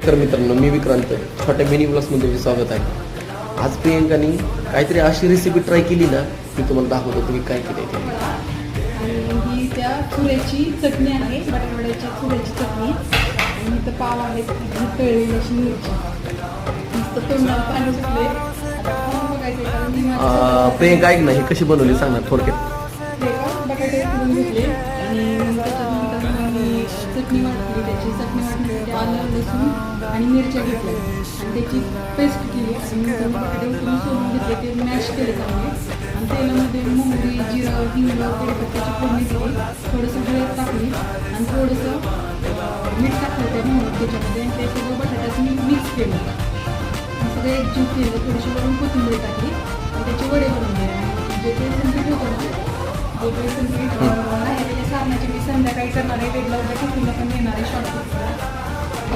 नमस्कार मित्रांनो, मी विक्रांत. छोट्या मिनी ब्लॉग्समध्ये तुमचे स्वागत आहे. आज प्रियंकानी काहीतरी अशी रेसिपी ट्राय केली ना, मी तुम्हाला दाखवतो तुम्ही काय केलं ते. ही त्या चुऱ्याची चटणी आहे, बटाट्याची चुऱ्याची चटणी. आणि इथं पाव आहे, तळलेली अशी मिरची. नुसतं तोंडाला पाणी सुटले. आता खाऊन बघायचं कारण मी प्रियंका ऐक ना, ही कशी बनवली सांग ना थोडक्यात. बटाटे उकडून घेतले आणि त्याच्यानंतर मी चटणी वाटली. त्याची चटणी वाटण्यासाठी आलं, लसूण आणि मिरच्या घेतल्या आणि त्याची पेस्ट केली. आणि नंतर बटाटे उकडून सोडून घेतले, ते मॅश केले चांगले. आणि तेलामध्ये मोहरी, जिरं, हिंग, कढीपत्त्याची फोडणी दिली. थोडंसं हळद टाकली आणि थोडंसं मीठ टाकलं त्या मोहरी त्याच्यामध्ये. आणि ते सगळं बटाट्याचं मी मिक्स केलं. सगळं एकजीव केलं. थोडीशी वरून कोथिंबीर टाकली आणि त्याचे वडे बनवून दिले. जे ते संपीठ होतं ना, जे ते संपीठ आहे त्याच्या सारणाची मी संध्याकाळी करणार आहे. वेगळा टिफिनला पण देणार आहे शॉर्टकट.